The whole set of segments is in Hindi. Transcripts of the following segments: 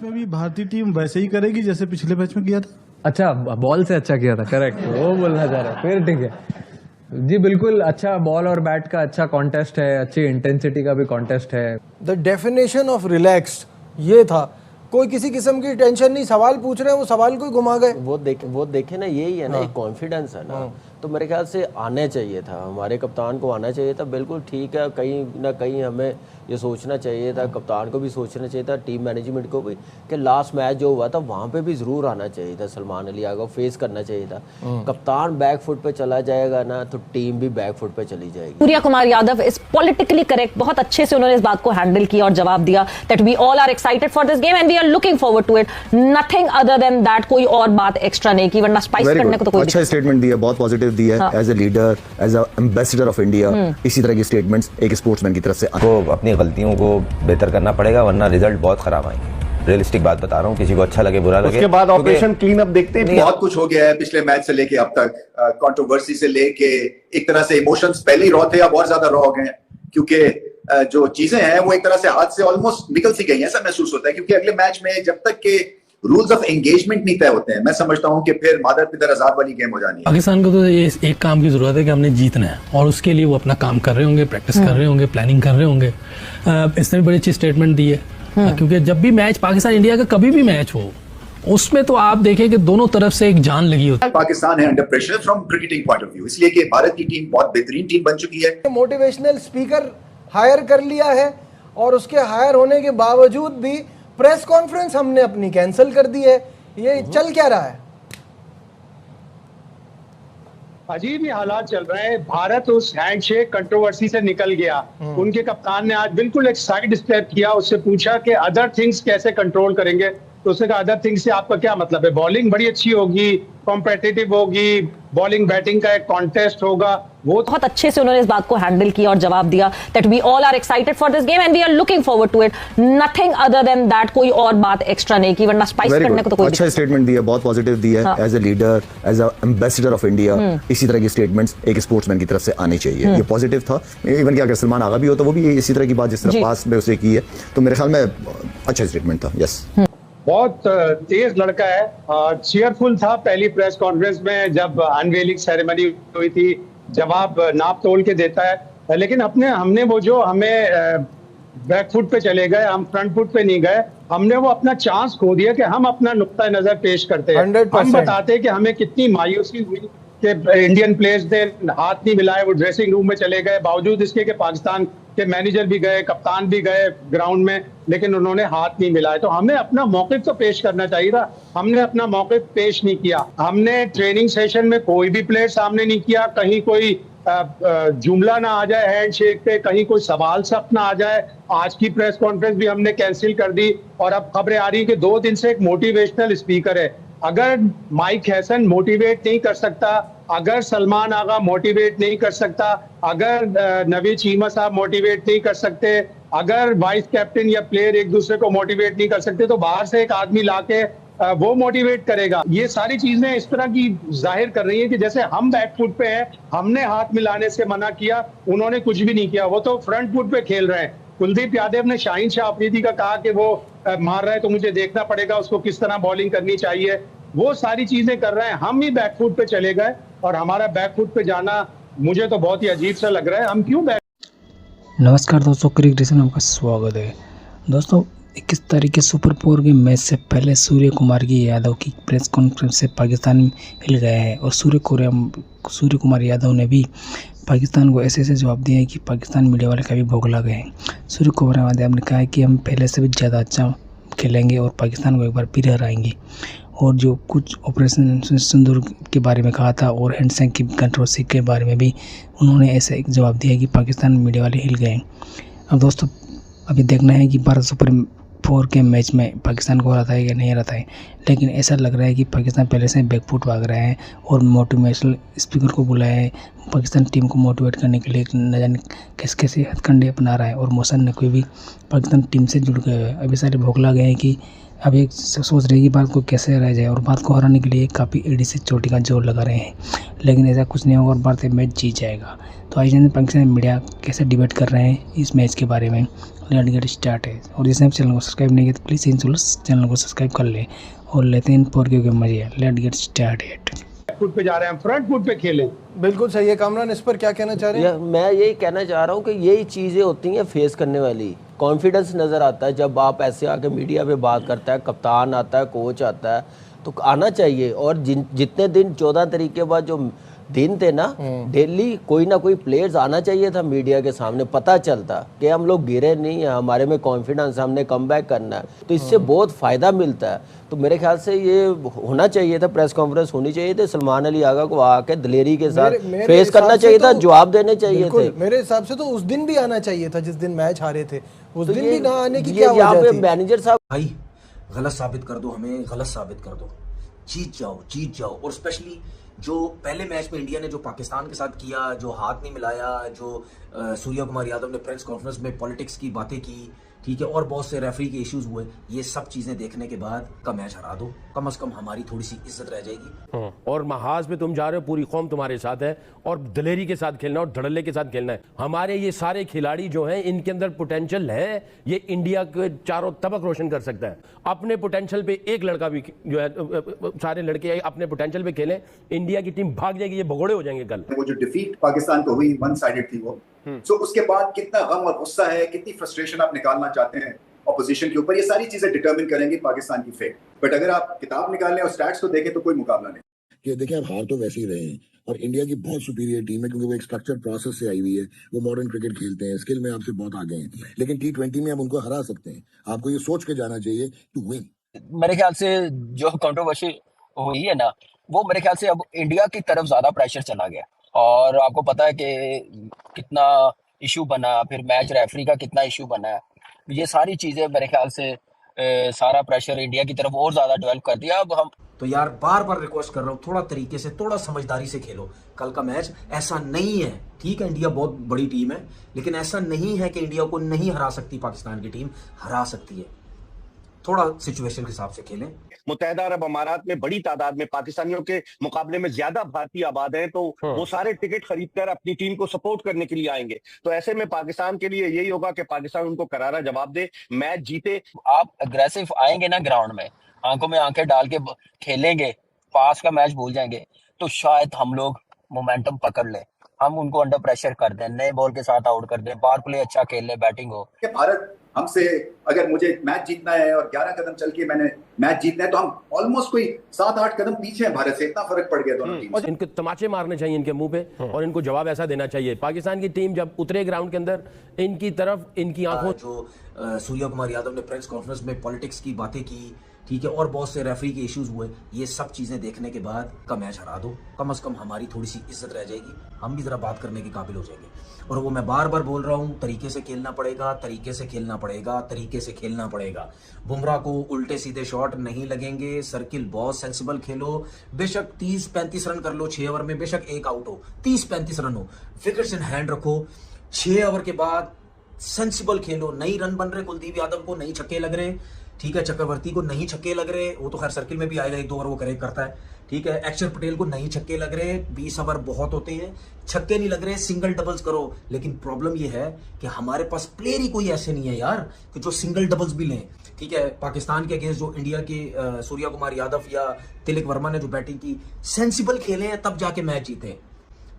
में भी भारतीय टीम वैसे ही करेगी जैसे पिछले मैच में किया था। अच्छा, बॉल से अच्छा किया था, करेक्ट, वो बोलना चाह रहा है, फिर ठीक है जी। बिल्कुल, अच्छा बॉल और बैट का अच्छा कॉन्टेस्ट है, अच्छी इंटेंसिटी का भी कॉन्टेस्ट है। द डेफिनेशन ऑफ रिलैक्स्ड ये था, कोई किसी किस्म की टेंशन नहीं, सवाल पूछ रहे हैं वो सवाल को ही घुमा गए। वो देखे ना, यही है ना, एक कॉन्फिडेंस है ना, तो मेरे ख्याल से आना चाहिए था, हमारे कप्तान को आना चाहिए था। बिल्कुल ठीक है, कहीं ना कहीं हमें ये सोचना चाहिए था, कप्तान को भी सोचना चाहिए था, टीम मैनेजमेंट को भी, कि लास्ट मैच जो हुआ था वहाँ पे भी ज़रूर आना चाहिए था, सलमान अली आगा फेस करना चाहिए था। कप्तान बैक फुट पे चला जाएगा ना तो टीम भी बैक फुट पे चली जाएगी। Surya Kumar Yadav is politically correct, बहुत अच्छे से उन्होंने इस बात को हैंडल किया और जवाब दिया that we all are excited for this game and we are looking forward to it, nothing other than that. कोई और बात एक्स्ट्रा नहीं की, वरना स्पाइस करने को तो कोई अच्छा स्टेटमेंट दिया, बहुत पॉजिटिव दिया है as a leader, as a ambassador of India. इसी तरह की स्टेटमेंट्स एक स्पोर्ट्समैन की तरफ से को अपनी गलतियों को बेहतर करना पड़ेगा, वरना रिजल्ट बहुत खराब आएंगे। रियलिस्टिक बात बता रहा हूँ, किसी को अच्छा लगे बुरा लगे। उसके बाद ऑपरेशन क्लीन अप देखते हैं, बहुत कुछ हो गया है पिछले मैच से लेके अब तक, कंट्रोवर्सी से लेके एक तरह से इमोशंस पहले ही रॉ थे, अब और ज्यादा रॉ हो गए हैं, क्योंकि जो चीजें हैं वो एक तरह से हाथ से ऑलमोस्ट निकल सी गई हैं, ऐसा महसूस होता है। क्योंकि अगले मैच में जब तक के रूल्स ऑफ एंगेजमेंट नहीं तय होते हैं, मैं समझता हूं कि फिर मादर पितर आजाद वाली गेम हो जानी है। पाकिस्तान को तो ये एक काम की जरूरत है कि हमने जीतना है, और उसके लिए वो अपना काम कर रहे होंगे, प्रैक्टिस कर रहे होंगे, प्लानिंग कर रहे होंगे। इसने भी बड़ी अच्छी स्टेटमेंट दी है, क्योंकि जब भी मैच पाकिस्तान इंडिया का कभी भी मैच हो, उसमें तो आप देखें कि दोनों तरफ से एक जान लगी होती है। पाकिस्तान है under pressure from cricketing point of view, इसलिए कि भारत की टीम बहुत बेहतरीन टीम बन चुकी है। मोटिवेशनल स्पीकर हायर कर लिया है, और उसके हायर होने के बावजूद भी प्रेस कॉन्फ्रेंस हमने अपनी कैंसिल कर दी है। ये चल क्या रहा है? अजीब ही हालात चल रहे हैं। भारत उस हैंडशेक कंट्रोवर्सी से निकल गया। उनके कप्तान ने आज बिल्कुल एक साइड स्टेप किया, उससे पूछा कि अदर थिंग्स कैसे कंट्रोल करेंगे, तो उसने कहा अदर थिंग्स से आपका क्या मतलब है? बॉलिंग बड़ी अच्छी होगी, कॉम्पिटिटिव होगी, बॉलिंग बैटिंग का एक कॉन्टेस्ट होगा। वो बहुत अच्छे से उन्होंने इस बात को हैंडल किया और जवाब दिया that we all are excited for this game and we are looking forward to it, nothing other than that. कोई और बात एक्स्ट्रा नहीं की, वरना स्पाइस करने को तो कोई अच्छा स्टेटमेंट दिया, बहुत पॉजिटिव दिया है as a leader, as a ambassador of India. इसी तरह की स्टेटमेंट्स एक स्पोर्ट्समैन की तरफ से आनी चाहिए, ये पॉजिटिव था। इवन कि अगर सलमान आगा भी हो तो वो भी इसी तरह की बात जिस तरह पास में उसे की है, तो मेरे ख्याल में अच्छा स्टेटमेंट था। यस, बहुत तेज लड़का है, चीयरफुल था पहली प्रेस कॉन्फ्रेंस में जब अनवेलिंग सेरेमनी हुई थी, जवाब नाप तोल के देता है। लेकिन हमने वो जो हमें बैक फुट पे चले गए, हम फ्रंट फुट पे नहीं गए, हमने वो अपना चांस खो दिया कि हम अपना नुक्ता नजर पेश करते हैं। हम बताते हैं कि हमें कितनी मायूसी हुई कि इंडियन प्लेयर्स ने हाथ नहीं मिलाए, वो ड्रेसिंग रूम में चले गए, बावजूद इसके कि पाकिस्तान के मैनेजर भी गए, कप्तान भी गए ग्राउंड में, लेकिन उन्होंने हाथ नहीं मिलाए। तो हमें अपना मौक़िफ़ तो पेश करना चाहिए था, हमने अपना मौक़िफ़ पेश नहीं किया। हमने ट्रेनिंग सेशन में कोई भी प्लेयर सामने नहीं किया, कहीं कोई जुमला ना आ जाए हैंडशेक पे, कहीं कोई सवाल सख्त ना आ जाए। आज की प्रेस कॉन्फ्रेंस भी हमने कैंसिल कर दी, और अब खबरें आ रही है कि 2 दिन से एक मोटिवेशनल स्पीकर है। अगर माइक हैसन मोटिवेट नहीं कर सकता, अगर सलमान आगा मोटिवेट नहीं कर सकता, अगर नवीद चीमा साहब मोटिवेट नहीं कर सकते, अगर वाइस कैप्टन या प्लेयर एक दूसरे को मोटिवेट नहीं कर सकते, तो बाहर से एक आदमी लाके वो मोटिवेट करेगा। ये सारी चीजें इस तरह की जाहिर कर रही है कि जैसे हम बैक फुट पे हैं, हमने हाथ मिलाने से मना किया, उन्होंने कुछ भी नहीं किया, वो तो फ्रंट फुट पे खेल रहे हैं। कुलदीप यादव ने शाहीन शाह अफरीदी का कहा कि वो मार रहा है तो मुझे देखना पड़ेगा उसको किस तरह बॉलिंग करनी चाहिए, वो सारी चीजें कर रहे हैं। हम ही बैक फुट पे चले गए, और हमारा बैक फुट पे जाना मुझे तो बहुत ही अजीब सा लग रहा है। हम क्यों नमस्कार दोस्तों, क्रिकेट में आपका स्वागत है। दोस्तों, 21 तारीख के सुपर 4 के मैच से पहले सूर्य कुमार यादव की प्रेस कॉन्फ्रेंस से पाकिस्तान हिल गया है, और सूर्य कुमार यादव ने भी पाकिस्तान को ऐसे जवाब दिया है कि पाकिस्तान मीडिया वाले कभी भोगला गए हैं। सूर्य कुमार यादव ने कहा है कि हम पहले से भी ज़्यादा अच्छा खेलेंगे और पाकिस्तान को एक बार फिर हराएंगे। और जो कुछ ऑपरेशन सिंदूर के बारे में कहा था और हैंडशेक की कंट्रोवर्सी के बारे में भी उन्होंने ऐसा एक जवाब दिया कि पाकिस्तान मीडिया वाले हिल गए। अब दोस्तों, अभी देखना है कि भारत सुपर 4 के मैच में पाकिस्तान को हराता है या नहीं हराता है, लेकिन ऐसा लग रहा है कि पाकिस्तान पहले से बैकफुट भाग रहा है और मोटिवेशनल स्पीकर को बुलाया है पाकिस्तान टीम को मोटिवेट करने के लिए। न जाने कैसे कैसे हथकंडे अपना रहा है, और मोहसन नकवी भी पाकिस्तान टीम से जुड़ गए हैं। अभी सारे भोगला गए हैं कि अब एक सोच रहे कि बात को कैसे रह जाए और बात को हराने के लिए काफ़ी एडी से चोटी का जोर लगा रहे हैं, लेकिन ऐसा कुछ नहीं होगा और भारत मैच जीत जाएगा। तो आज जाने पाकिस्तान मीडिया कैसे डिबेट कर रहे हैं इस मैच के बारे में। लेट गेट स्टार्ट है। और जिसने चैनल को सब्सक्राइब नहीं किया तो प्लीज़ इन चैनल को सब्सक्राइब कर ले और लेते हैं पोर के मजे। लेट गेट स्टार्ट है। फुट पे जा रहे हैं, फ्रंट फुट पे खेलें। बिल्कुल सही है। कामरान, इस पर क्या कहना चाह रहे हैं? मैं यही कहना चाह रहा हूँ कि यही चीज़ें होती हैं फेस करने वाली। कॉन्फिडेंस नज़र आता है जब आप ऐसे आके मीडिया पे बात करता है, कप्तान आता है, कोच आता है, तो आना चाहिए। और जितने दिन 14 तारीख के बाद जो दिन थे ना, डेली कोई ना कोई प्लेयर्स आना चाहिए था मीडिया के सामने, पता चलता कि हम लोग गिरे नहीं हैं, हमारे में कॉन्फिडेंस, हमने कमबैक करना है, तो इससे बहुत फ़ायदा मिलता है। तो मेरे ख्याल से ये होना चाहिए था, प्रेस कॉन्फ्रेंस होनी चाहिए थी, सलमान अली आगा को आके दिलेरी के साथ फेस करना चाहिए था, जवाब देने चाहिए थे। मेरे हिसाब से तो उस दिन भी आना चाहिए था जिस दिन मैच हारे थे, उस दिन भी ना आने की क्या वजह थी? मैनेजर साहब, भाई गलत साबित कर दो, हमें गलत साबित कर दो, जीत जाओ। और स्पेशली जो पहले मैच में इंडिया ने जो पाकिस्तान के साथ किया, जो हाथ नहीं मिलाया, जो सूर्या कुमार यादव ने प्रेस कॉन्फ्रेंस में पॉलिटिक्स की बातें की, ठीक है, और बहुत से रेफरी के इश्यूज हुए, ये सब चीजें देखने के बाद का मैच हरा दो, कम से कम हमारी थोड़ी सी इज्जत रह जाएगी। और महाज में तुम जा रहे हो, पूरी कौम तुम्हारे साथ है, और दिलेरी के साथ खेलना और धड़ल्ले के साथ खेलना है। हमारे ये सारे खिलाड़ी जो हैं, इनके अंदर पोटेंशियल है, ये इंडिया के चारों तबक रोशन कर सकता है। अपने पोटेंशियल पे एक लड़का भी जो है, सारे लड़के अपने पोटेंशियल पे खेलें, इंडिया की टीम भाग जाएगी, ये भगोड़े हो जाएंगे कल। वो जो डिफीट पाकिस्तान को हुई, वन साइडेड थी वो, तो उसके बाद कितना गम और गुस्सा है, कितनी फ्रस्ट्रेशन आप निकालना चाहते हैं ऑपोजिशन के ऊपर, ये सारी चीजें डिटरमिन करेंगी पाकिस्तान की फेट। बट अगर आप किताब निकालें और स्टैट्स को देखें तो कोई मुकाबला नहीं। कि देखिए, अब हार तो वैसे ही रहे हैं और इंडिया की बहुत सुपीरियर टीम है क्योंकि वो एक स्ट्रक्चर प्रोसेस से आई हुई है, वो मॉडर्न क्रिकेट खेलते हैं, स्किल में आपसे बहुत आगे हैं, लेकिन T20 में हम उनको हरा सकते हैं। आपको ये सोच के जाना चाहिए टू विन। मेरे ख्याल से जो कंट्रोवर्सी हुई है ना, वो मेरे ख्याल से अब इंडिया की तरफ ज्यादा प्रेशर चला गया, और आपको पता है कि कितना इशू बना, फिर मैच रेफरी का कितना इशू बना है, ये सारी चीजें मेरे ख्याल से सारा प्रेशर इंडिया की तरफ और ज्यादा डेवलप कर दिया। अब हम तो यार बार बार रिक्वेस्ट कर रहा हूँ, थोड़ा तरीके से, थोड़ा समझदारी से खेलो कल का मैच। ऐसा नहीं है, ठीक है, इंडिया बहुत बड़ी टीम है, लेकिन ऐसा नहीं है कि इंडिया को नहीं हरा सकती पाकिस्तान की टीम, हरा सकती है। थोड़ा सिचुएशन के हिसाब से खेलें। मुत्तहिदा अरब अमारात में बड़ी तादाद में पाकिस्तानियों के मुकाबले में ज्यादा भारतीय आबाद हैं, तो वो सारे टिकट खरीदकर अपनी टीम को सपोर्ट करने के लिए आएंगे। तो ऐसे में पाकिस्तान के लिए यही होगा कि पाकिस्तान उनको करारा जवाब दे, मैच जीते। आप अग्रेसिव आएंगे ना ग्राउंड में, आंखों में आंखें डाल के खेलेंगे, पास का मैच भूल जाएंगे, तो शायद हम लोग मोमेंटम पकड़ ले, हम उनको अंडर प्रेशर कर दें, नए बॉल के साथ आउट कर दें, पावर प्ले अच्छा खेल ले, बैटिंग हो। भारत हमसे, अगर मुझे मैच जीतना है और 11 कदम चल के मैंने मैच जीतना है, तो हम ऑलमोस्ट कोई 7-8 कदम पीछे हैं भारत से, इतना फर्क पड़ गया दोनों टीम। और इनको तमाचे मारने चाहिए इनके मुंह पे, और इनको जवाब ऐसा देना चाहिए। पाकिस्तान की टीम जब उतरे ग्राउंड के अंदर, इनकी तरफ इनकी आंखों, जो सूर्या कुमार यादव ने प्रेस कॉन्फ्रेंस में पॉलिटिक्स की बातें की, ठीक है, और बहुत से रेफरी के इश्यूज हुए, ये सब चीजें देखने के बाद का मैच हरा दो, कम से कम हमारी थोड़ी सी इज्जत रह जाएगी, हम भी जरा बात करने के काबिल हो जाएंगे। और वो मैं बार बार बोल रहा हूँ, तरीके से खेलना पड़ेगा, तरीके से खेलना पड़ेगा, तरीके से खेलना पड़ेगा। बुमराह को उल्टे सीधे शॉट नहीं लगेंगे, सर्किल बहुत सेंसिबल खेलो, बेशक 30-35 रन कर लो 6 ओवर में, बेशक एक आउट हो, 30-35 रन हो, विकेट्स इन हैंड रखो, 6 ओवर के बाद सेंसिबल खेलो। नहीं रन बन रहे, कुलदीप यादव को नहीं छक्के लग रहे, ठीक है, चक्रवर्ती को नहीं छक्के लग रहे, वो तो खैर सर्किल में भी आएगा, 1-2 ओवर वो करेक्ट करता है, ठीक है, अक्षर पटेल को नहीं छक्के लग रहे, 20 ओवर बहुत होते हैं, छक्के नहीं लग रहे, सिंगल डबल्स करो। लेकिन प्रॉब्लम ये है कि हमारे पास प्लेयर ही कोई ऐसे नहीं है यार कि जो सिंगल डबल्स भी लें, ठीक है। पाकिस्तान के अगेंस्ट जो इंडिया के सूर्या कुमार यादव या तिलक वर्मा ने जो बैटिंग की, सेंसिबल खेले हैं तब जाके मैच जीते।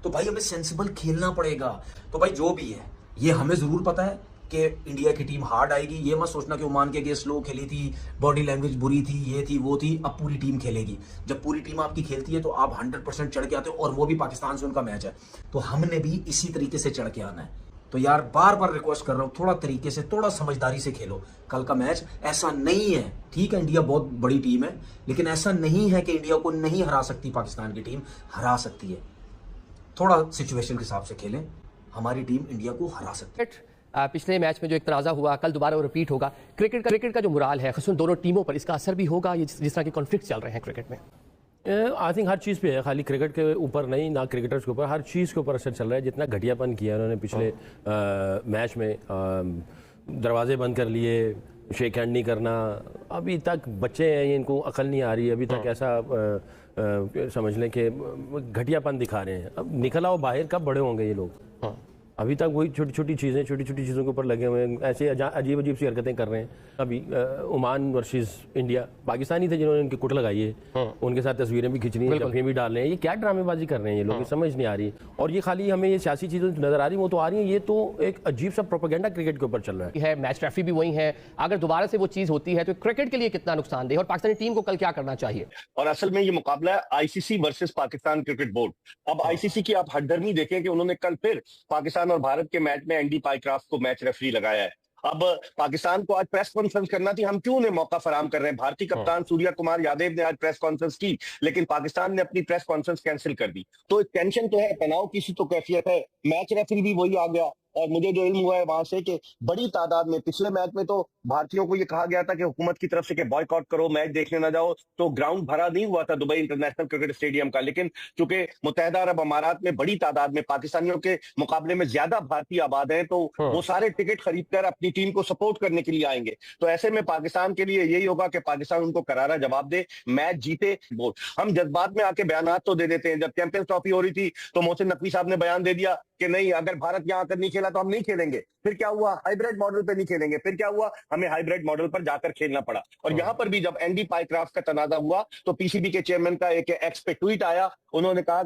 तो भाई हमें सेंसिबल खेलना पड़ेगा। तो भाई जो भी है, ये हमें जरूर पता है कि इंडिया की टीम हार्ड आएगी, ये मत सोचना कि ओमान के अगेंस्ट स्लो खेली थी, बॉडी लैंग्वेज बुरी थी, ये थी वो थी। अब पूरी टीम खेलेगी, जब पूरी टीम आपकी खेलती है तो आप 100% चढ़ के आते हो, और वो भी पाकिस्तान से उनका मैच है, तो हमने भी इसी तरीके से चढ़ के आना है। तो यार बार बार रिक्वेस्ट कर रहा हूँ, थोड़ा तरीके से, थोड़ा समझदारी से खेलो कल का मैच। ऐसा नहीं है, ठीक है, इंडिया बहुत बड़ी टीम है, लेकिन ऐसा नहीं है कि इंडिया को नहीं हरा सकती पाकिस्तान की टीम, हरा सकती है। थोड़ा सिचुएशन के हिसाब से खेलें, हमारी टीम इंडिया को हरा सकती है। पिछले मैच में जो एक तनाज़ा हुआ, कल दोबारा वो रिपीट होगा। क्रिकेट का जो मुराल है ख़ुसूसन दोनों टीमों पर, इसका असर भी होगा, ये जिस तरह के कॉन्फ्लिक्ट चल रहे हैं क्रिकेट में। आई थिंक हर चीज़ पे है, खाली क्रिकेट के ऊपर नहीं, ना क्रिकेटर्स के ऊपर, हर चीज़ के ऊपर असर चल रहा है। जितना घटियापन किया उन्होंने पिछले मैच में, दरवाजे बंद कर लिए, शेक हैंड नहीं करना। अभी तक बच्चे हैं, इनको अकल नहीं आ रही, अभी तक ऐसा समझ लें कि घटियापन दिखा रहे हैं। अब निकल आओ बाहर, कब बड़े होंगे ये लोग? अभी तक वही छोटी छोटी चीज़ों के ऊपर लगे हुए हैं, ऐसे अजीब अजीब सी हरकतें कर रहे हैं। अभी ओमान वर्सेस इंडिया, पाकिस्तानी थे जिन्होंने उनकी कुट लगाई है, उनके साथ तस्वीरें भी खींचनी है, जफ्फियां भी डाल रहे हैं। ये क्या ड्रामेबाजी कर रहे हैं ये लोग, ये समझ नहीं आ रही। और ये खाली हमें ये सियासी चीज़ें नजर आ रही, वो तो आ रही हैं, ये तो एक अजीब सा प्रोपेगेंडा क्रिकेट के ऊपर चल रहा है। मैच रेफरी भी वही है, अगर दोबारा से वो चीज़ होती है तो क्रिकेट के लिए कितना नुकसानदेह, और पाकिस्तानी टीम को कल क्या करना चाहिए? और असल में ये मुकाबला है ICC versus Pakistan cricket board. अब आईसीसी की आप हठधर्मी देखें कि उन्होंने कल फिर पाकिस्तान और भारत के मैच में एंडी पाइक्राफ्ट को मैच रेफरी लगाया है। अब पाकिस्तान को आज प्रेस कॉन्फ्रेंस करना थी, हम क्यों उन्हें मौका फराम कर रहे हैं? भारतीय कप्तान सूर्या कुमार यादव ने आज प्रेस कॉन्फ्रेंस की, लेकिन पाकिस्तान ने अपनी प्रेस कॉन्फ्रेंस कैंसिल कर दी। तो टेंशन तो है, तनाव की सी तो कैफियत है। मैच रेफरी भी वही आ गया, और मुझे जो इल्म हुआ है वहां से कि बड़ी तादाद में पिछले मैच में तो भारतीयों को ये कहा गया था कि हुकूमत की तरफ से कि बॉयकॉट करो, मैच देखने ना जाओ, तो ग्राउंड भरा नहीं हुआ था दुबई इंटरनेशनल क्रिकेट स्टेडियम का। लेकिन चूंकि मुत्तहिदा अरब अमारात में बड़ी तादाद में पाकिस्तानियों के मुकाबले में ज्यादा भारतीय आबाद हैं, तो वो सारे टिकट खरीद कर अपनी टीम को सपोर्ट करने के लिए आएंगे। तो ऐसे में पाकिस्तान के लिए यही होगा कि पाकिस्तान उनको करारा जवाब दे, मैच जीते। हम जज्बात में आके बयान तो दे देते हैं। जब चैंपियंस ट्रॉफी हो रही थी तो मोहसिन नकवी साहब ने बयान दे दिया कि नहीं, अगर भारत यहाँ आकर नहीं खेला तो हम नहीं खेलेंगे। फिर क्या हुआ? हाइब्रिड मॉडल पे नहीं खेलेंगे। फिर क्या हुआ? हमें हाइब्रिड मॉडल पर जाकर खेलना पड़ा। और यहाँ पर भी जब एंडी पाइक्राफ्ट का तनाजा हुआ तो पीसीबी के चेयरमैन का एक एक्स पे ट्वीट आया, उन्होंने कहा